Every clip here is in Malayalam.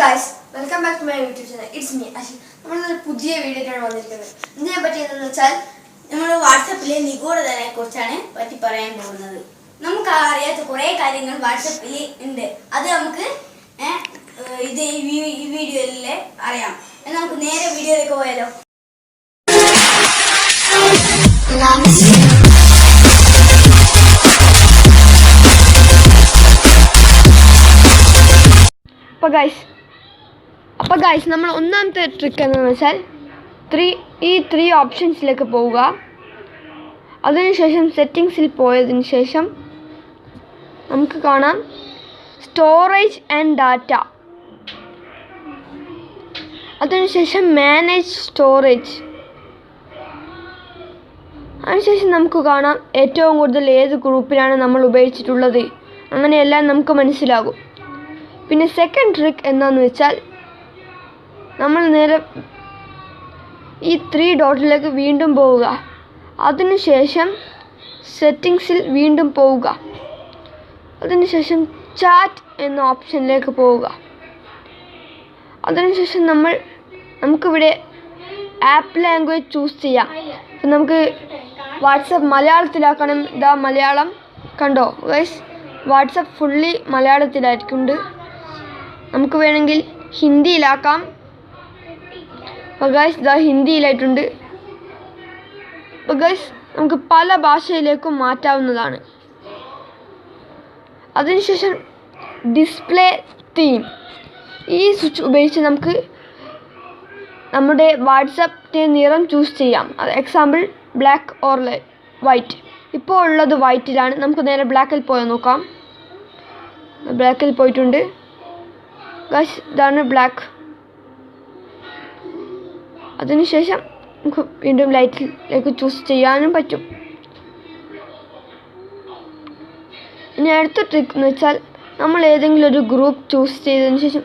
guys, welcome back to my YouTube channel. It's me, Ashi. നമ്മളൊരു പുതിയ വീഡിയോയിലാണ് വന്നിരിക്കുന്നത്. ഇതിനെ പറ്റി എന്താണെന്ന് വെച്ചാൽ നമ്മൾ വാട്സാപ്പിലെ നിഗൂഢതയെക്കുറിച്ചാണ് പറ്റി പറയാൻ പോകുന്നത്. നമുക്ക് അറിയാത്ത കുറേ കാര്യങ്ങൾ വാട്സാപ്പിൽ ഉണ്ട്. അത് നമുക്ക് ഇത് ഈ വീഡിയോയിൽ അറിയാം. നമുക്ക് നേരെ വീഡിയോയിലേക്ക് പോയാലോ. അപ്പോൾ ഗൈസ് നമ്മൾ ഒന്നാമത്തെ ട്രിക്ക് എന്താണെന്ന് വെച്ചാൽ ത്രീ ഓപ്ഷൻസിലേക്ക് പോവുക. അതിനുശേഷം സെറ്റിങ്സിൽ പോയതിന് ശേഷം നമുക്ക് കാണാം സ്റ്റോറേജ് ആൻഡ് ഡാറ്റ. അതിനുശേഷം മാനേജ് സ്റ്റോറേജ്. അതിനുശേഷം നമുക്ക് കാണാം ഏറ്റവും കൂടുതൽ ഏത് ഗ്രൂപ്പിലാണ് നമ്മൾ ഉപയോഗിച്ചിട്ടുള്ളത്. അങ്ങനെയെല്ലാം നമുക്ക് മനസ്സിലാകും. പിന്നെ സെക്കൻഡ് ട്രിക്ക് എന്താണെന്ന് വെച്ചാൽ നമ്മൾ നേരെ ഈ 3 ഡോട്ടിലേക്ക് വീണ്ടും പോവുക. അതിനുശേഷം സെറ്റിങ്സിൽ വീണ്ടും പോവുക. അതിനുശേഷം ചാറ്റ് എന്ന ഓപ്ഷനിലേക്ക് പോവുക. അതിനുശേഷം നമുക്കിവിടെ ആപ്പ് ലാംഗ്വേജ് ചൂസ് ചെയ്യാം. അപ്പം നമുക്ക് വാട്സപ്പ് മലയാളത്തിലാക്കണം. ഇതാ മലയാളം കണ്ടോ ഗൈസ്, വാട്സപ്പ് ഫുള്ളി മലയാളത്തിലായിരിക്കുന്നുണ്ട്. നമുക്ക് വേണമെങ്കിൽ ഹിന്ദിയിലാക്കാം. അപ്പോൾ ഗൈസ് ഇതാ ഹിന്ദിയിലായിട്ടുണ്ട്. അപ്പോൾ ഗൈസ് നമുക്ക് പല ഭാഷയിലേക്കും മാറ്റാവുന്നതാണ്. അതിനുശേഷം ഡിസ്പ്ലേ തീം. ഈ സ്വിച്ച് ഉപയോഗിച്ച് നമുക്ക് നമ്മുടെ വാട്സപ്പിൻ്റെ നിറം ചൂസ് ചെയ്യാം. Example black or white. ഇപ്പോൾ ഉള്ളത് വൈറ്റിലാണ്. നമുക്ക് നേരെ ബ്ലാക്കിൽ പോയി നോക്കാം. ബ്ലാക്കിൽ പോയിട്ടുണ്ട് ഗൈസ്, ഇതാണ് ബ്ലാക്ക്. അതിനുശേഷം നമുക്ക് വീണ്ടും ലൈറ്റിലേക്ക് ചൂസ് ചെയ്യാനും പറ്റും. ഇനി അടുത്ത ട്രിക്ക് എന്ന് വെച്ചാൽ നമ്മൾ ഏതെങ്കിലും ഒരു ഗ്രൂപ്പ് ചൂസ് ചെയ്തതിന് ശേഷം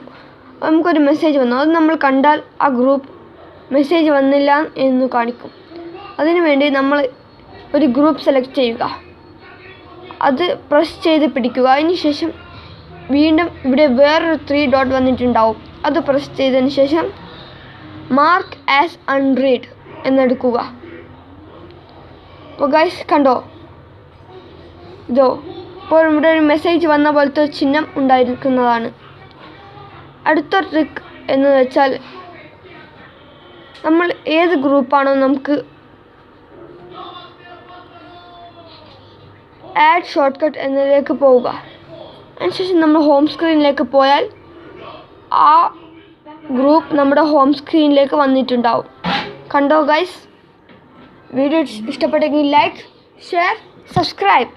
നമുക്കൊരു മെസ്സേജ് വന്നു. അത് നമ്മൾ കണ്ടാൽ ആ ഗ്രൂപ്പ് മെസ്സേജ് വന്നില്ല എന്ന് കാണിക്കും. അതിനുവേണ്ടി നമ്മൾ ഒരു ഗ്രൂപ്പ് സെലക്ട് ചെയ്യുക. അത് പ്രസ് ചെയ്ത് പിടിക്കുക. അതിനുശേഷം വീണ്ടും ഇവിടെ വേറൊരു 3 ഡോട്ട് വന്നിട്ടുണ്ടാവും. അത് പ്രസ് ചെയ്തതിന് ശേഷം മാർക്ക് ആസ് അൺറീഡ് എന്നെടുക്കുക. അപ്പോൾ ഗൈസ് കണ്ടോ, ഇതോ ഇപ്പോൾ ഇവിടെ ഒരു മെസ്സേജ് വന്ന പോലത്തെ ചിഹ്നം ഉണ്ടായിരിക്കുന്നതാണ്. അടുത്ത ട്രിക്ക് എന്ന് വെച്ചാൽ നമ്മൾ ഏത് ഗ്രൂപ്പാണോ നമുക്ക് ആഡ് ഷോർട്ട് കട്ട് എന്നതിലേക്ക് പോവുക. അതിനുശേഷം നമ്മൾ ഹോം സ്ക്രീനിലേക്ക് പോയാൽ ആ ഗ്രൂപ്പ് നമ്മുടെ ഹോം സ്ക്രീനിലേക്ക് വന്നിട്ടുണ്ടാവും. കണ്ടോ ഗൈസ്. വീഡിയോ ഇഷ്ടപ്പെട്ടെങ്കിൽ ലൈക്ക്, ഷെയർ, സബ്സ്ക്രൈബ്.